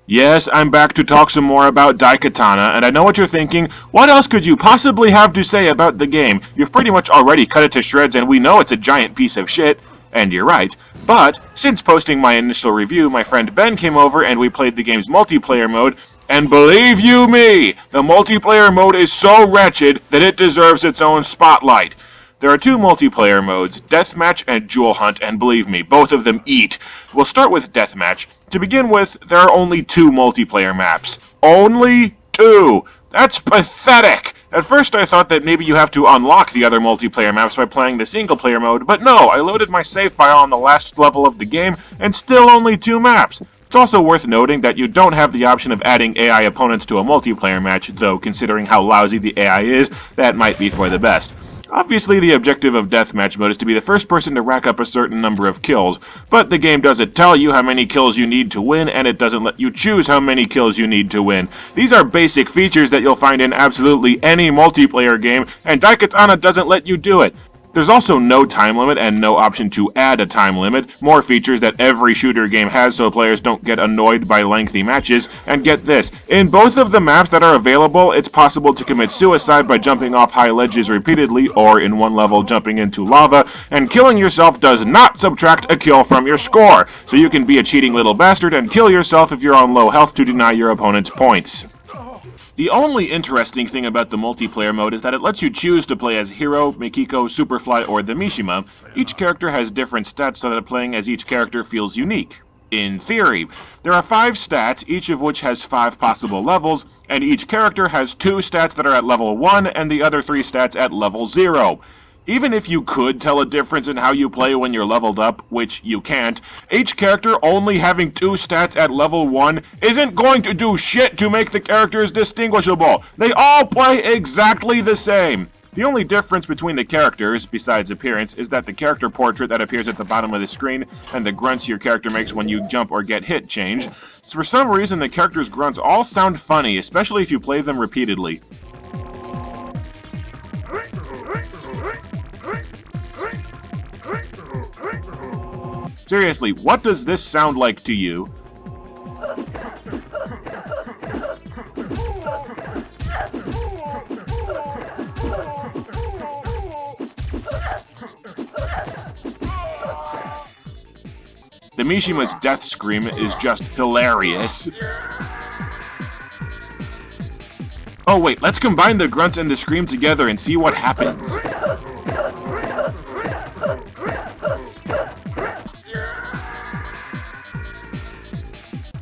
Yes, I'm back to talk some more about Daikatana, and I know what you're thinking. What else could you possibly have to say about the game? You've pretty much already cut it to shreds, and we know it's a giant piece of shit. And you're right. But, since posting my initial review, my friend Ben came over and we played the game's multiplayer mode, and believe you me, the multiplayer mode is so wretched that it deserves its own spotlight. There are two multiplayer modes, Deathmatch and Jewel Hunt, and believe me, both of them eat. We'll start with Deathmatch. To begin with, there are only two multiplayer maps. Only two! That's pathetic! At first I thought that maybe you have to unlock the other multiplayer maps by playing the single-player mode, but no, I loaded my save file on the last level of the game, and still only two maps. It's also worth noting that you don't have the option of adding AI opponents to a multiplayer match, though considering how lousy the AI is, that might be for the best. Obviously, the objective of Deathmatch mode is to be the first person to rack up a certain number of kills, but the game doesn't tell you how many kills you need to win, and it doesn't let you choose how many kills you need to win. These are basic features that you'll find in absolutely any multiplayer game, and Daikatana doesn't let you do it. There's also no time limit and no option to add a time limit, more features that every shooter game has so players don't get annoyed by lengthy matches, and get this, in both of the maps that are available, it's possible to commit suicide by jumping off high ledges repeatedly, or in one level jumping into lava, and killing yourself does not subtract a kill from your score, so you can be a cheating little bastard and kill yourself if you're on low health to deny your opponent's points. The only interesting thing about the multiplayer mode is that it lets you choose to play as Hero, Mikiko, Superfly, or the Mishima. Each character has different stats so that playing as each character feels unique. In theory, there are 5 stats, each of which has 5 possible levels, and each character has 2 stats that are at level 1 and the other 3 stats at level 0. Even if you could tell a difference in how you play when you're leveled up, which you can't, each character only having 2 stats at level 1 isn't going to do shit to make the characters distinguishable. They all play exactly the same. The only difference between the characters, besides appearance, is that the character portrait that appears at the bottom of the screen and the grunts your character makes when you jump or get hit change. So for some reason the characters' grunts all sound funny, especially if you play them repeatedly. Seriously, what does this sound like to you? The Mishima's death scream is just hilarious. Oh wait, let's combine the grunts and the scream together and see what happens.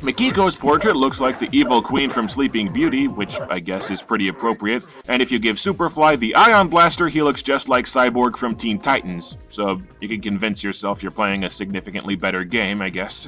Mikiko's portrait looks like the evil queen from Sleeping Beauty, which I guess is pretty appropriate, and if you give Superfly the Ion Blaster, he looks just like Cyborg from Teen Titans, so you can convince yourself you're playing a significantly better game, I guess.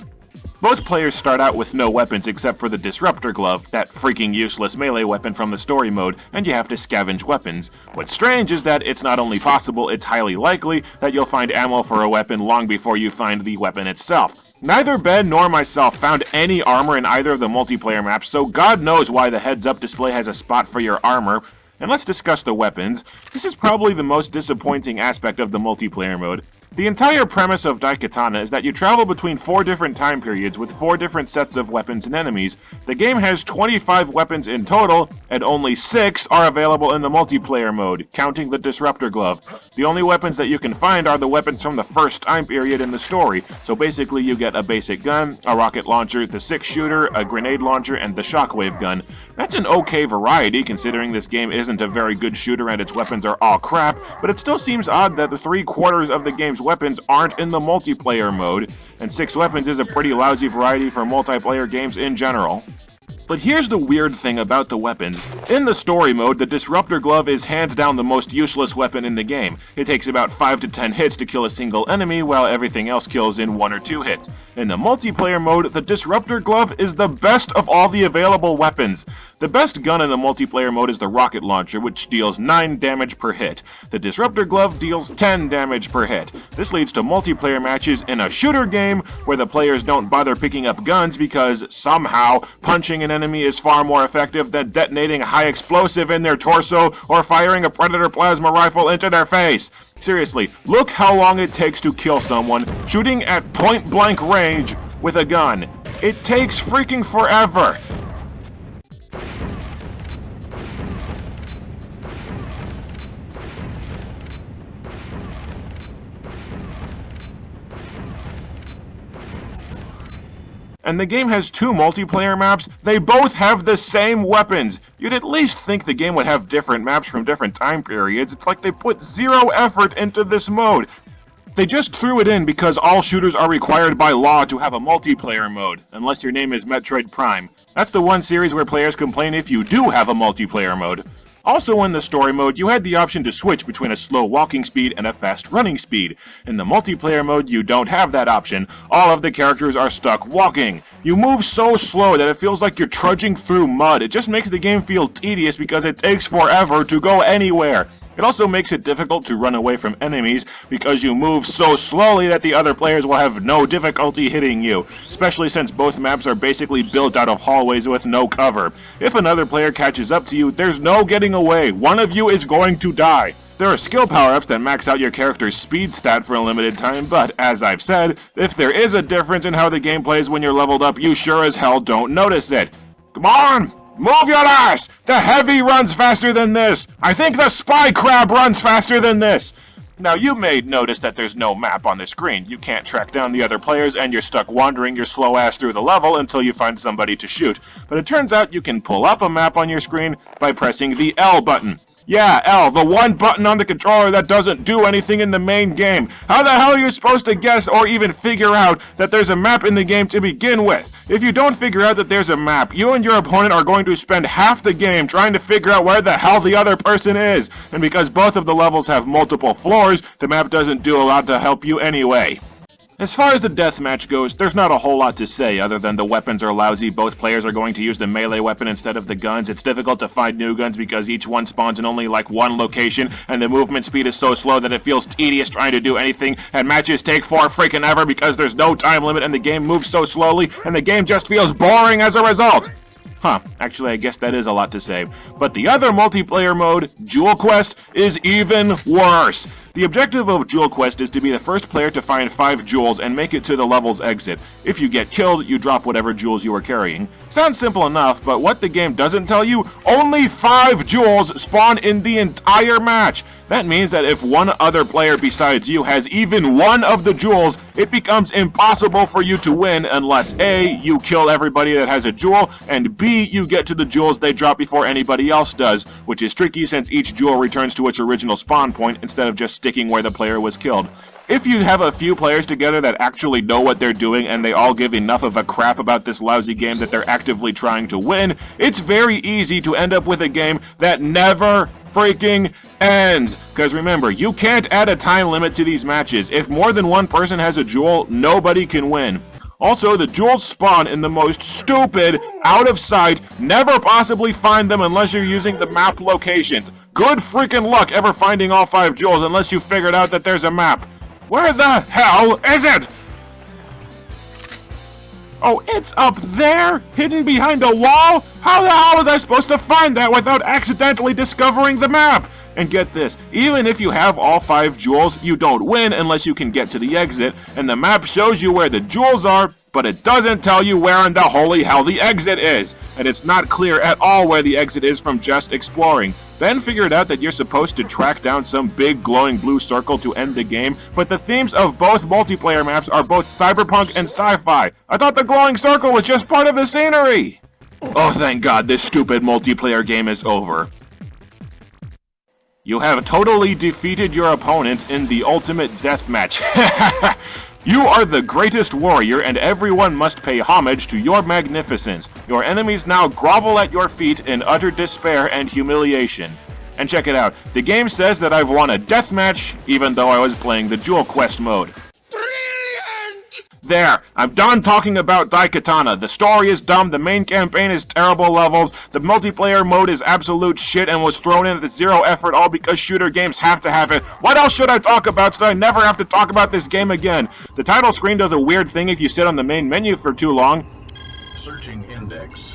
Both players start out with no weapons except for the Disruptor Glove, that freaking useless melee weapon from the story mode, and you have to scavenge weapons. What's strange is that it's not only possible, it's highly likely that you'll find ammo for a weapon long before you find the weapon itself. Neither Ben nor myself found any armor in either of the multiplayer maps, so God knows why the heads-up display has a spot for your armor. And let's discuss the weapons. This is probably the most disappointing aspect of the multiplayer mode. The entire premise of Daikatana is that you travel between 4 different time periods with 4 different sets of weapons and enemies. The game has 25 weapons in total, and only 6 are available in the multiplayer mode, counting the Disruptor Glove. The only weapons that you can find are the weapons from the first time period in the story, so basically you get a basic gun, a rocket launcher, the 6-shooter, a grenade launcher, and the shockwave gun. That's an okay variety considering this game isn't a very good shooter and its weapons are all crap, but it still seems odd that the 3/4 of the game's weapons aren't in the multiplayer mode, and 6 weapons is a pretty lousy variety for multiplayer games in general. But here's the weird thing about the weapons. In the story mode, the Disruptor Glove is hands down the most useless weapon in the game. It takes about 5 to 10 hits to kill a single enemy, while everything else kills in 1 or 2 hits. In the multiplayer mode, the Disruptor Glove is the best of all the available weapons. The best gun in the multiplayer mode is the rocket launcher, which deals 9 damage per hit. The Disruptor Glove deals 10 damage per hit. This leads to multiplayer matches in a shooter game where the players don't bother picking up guns because, somehow, punching an enemy is far more effective than detonating a high explosive in their torso or firing a Predator plasma rifle into their face. Seriously, look how long it takes to kill someone. Shooting at point-blank range with a gun. It takes freaking forever. And the game has 2 multiplayer maps. They both have the same weapons. You'd at least think the game would have different maps from different time periods. It's like they put 0 effort into this mode. They just threw it in because all shooters are required by law to have a multiplayer mode, unless your name is Metroid Prime. That's the one series where players complain if you do have a multiplayer mode. Also in the story mode, you had the option to switch between a slow walking speed and a fast running speed. In the multiplayer mode, you don't have that option. All of the characters are stuck walking. You move so slow that it feels like you're trudging through mud. It just makes the game feel tedious because it takes forever to go anywhere. It also makes it difficult to run away from enemies because you move so slowly that the other players will have no difficulty hitting you, especially since both maps are basically built out of hallways with no cover. If another player catches up to you, there's no getting away. One of you is going to die. There are skill power-ups that max out your character's speed stat for a limited time, but as I've said, if there is a difference in how the game plays when you're leveled up, you sure as hell don't notice it. Come on! Move your ass! The heavy runs faster than this! I think the spy crab runs faster than this! Now you may notice that there's no map on the screen. You can't track down the other players and you're stuck wandering your slow ass through the level until you find somebody to shoot. But it turns out you can pull up a map on your screen by pressing the L button. Yeah, L, the one button on the controller that doesn't do anything in the main game. How the hell are you supposed to guess or even figure out that there's a map in the game to begin with? If you don't figure out that there's a map, you and your opponent are going to spend half the game trying to figure out where the hell the other person is. And because both of the levels have multiple floors, the map doesn't do a lot to help you anyway. As far as the deathmatch goes, there's not a whole lot to say other than the weapons are lousy, both players are going to use the melee weapon instead of the guns, it's difficult to find new guns because each one spawns in only like one location, and the movement speed is so slow that it feels tedious trying to do anything, and matches take for freaking ever because there's no time limit and the game moves so slowly, and the game just feels boring as a result. Huh, actually I guess that is a lot to say. But the other multiplayer mode, Jewel Quest, is even worse. The objective of Jewel Quest is to be the first player to find 5 jewels and make it to the level's exit. If you get killed, you drop whatever jewels you are carrying. Sounds simple enough, but what the game doesn't tell you, only 5 jewels spawn in the entire match. That means that if one other player besides you has even one of the jewels, it becomes impossible for you to win unless A, you kill everybody that has a jewel, and B, you get to the jewels they drop before anybody else does, which is tricky since each jewel returns to its original spawn point instead of just sticking where the player was killed. If you have a few players together that actually know what they're doing and they all give enough of a crap about this lousy game that they're actively trying to win, it's very easy to end up with a game that never freaking ends. Because remember, you can't add a time limit to these matches. If more than one person has a jewel, nobody can win. Also, the jewels spawn in the most stupid, out of sight, never possibly find them unless you're using the map locations. Good freaking luck ever finding all 5 jewels unless you figured out that there's a map. Where the hell is it? Oh, it's up there? Hidden behind a wall? How the hell was I supposed to find that without accidentally discovering the map? And get this, even if you have all 5 jewels, you don't win unless you can get to the exit, and the map shows you where the jewels are, but it doesn't tell you where in the holy hell the exit is. And it's not clear at all where the exit is from just exploring. Ben figured out that you're supposed to track down some big glowing blue circle to end the game, but the themes of both multiplayer maps are both cyberpunk and sci-fi. I thought the glowing circle was just part of the scenery! Oh, thank God, this stupid multiplayer game is over. You have totally defeated your opponents in the ultimate deathmatch. You are the greatest warrior, and everyone must pay homage to your magnificence. Your enemies now grovel at your feet in utter despair and humiliation. And check it out, the game says that I've won a deathmatch, even though I was playing the Jewel Quest mode. There! I'm done talking about Daikatana. The story is dumb, the main campaign is terrible levels, the multiplayer mode is absolute shit and was thrown in at 0 effort all because shooter games have to have it. What else should I talk about so I never have to talk about this game again? The title screen does a weird thing if you sit on the main menu for too long. Searching index.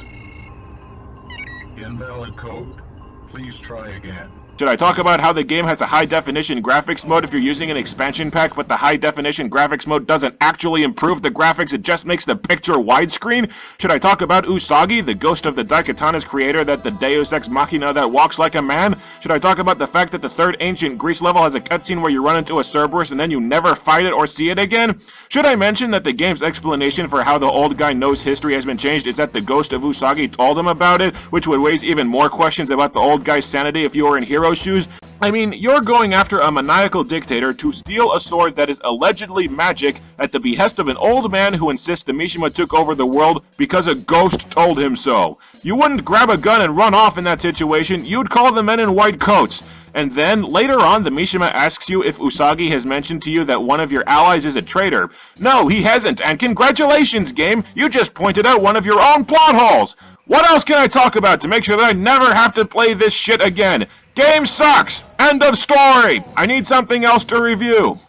Invalid code. Please try again. Should I talk about how the game has a high-definition graphics mode if you're using an expansion pack, but the high-definition graphics mode doesn't actually improve the graphics, it just makes the picture widescreen? Should I talk about Usagi, the ghost of the Daikatana's creator, that the Deus Ex Machina that walks like a man? Should I talk about the fact that the third Ancient Greece level has a cutscene where you run into a Cerberus and then you never fight it or see it again? Should I mention that the game's explanation for how the old guy knows history has been changed is that the ghost of Usagi told him about it, which would raise even more questions about the old guy's sanity if you were in Hero shoes? I mean, you're going after a maniacal dictator to steal a sword that is allegedly magic at the behest of an old man who insists the Mishima took over the world because a ghost told him so. You wouldn't grab a gun and run off in that situation, you'd call the men in white coats. And then, later on, the Mishima asks you if Usagi has mentioned to you that one of your allies is a traitor. No, he hasn't, and congratulations, game! You just pointed out one of your own plot holes! What else can I talk about to make sure that I never have to play this shit again? Game sucks! End of story! I need something else to review.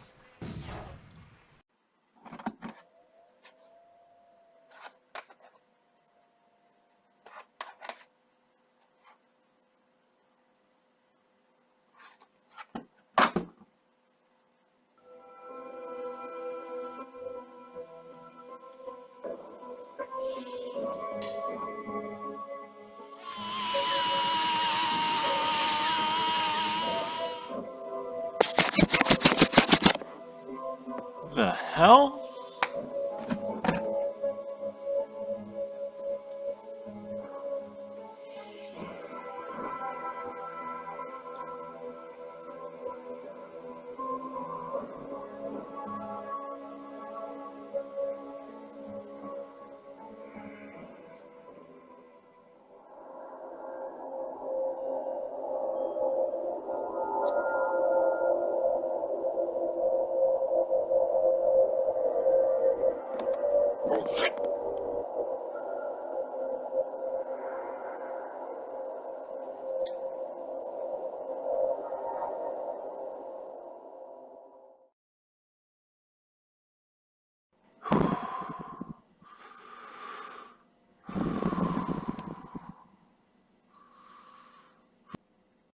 The hell?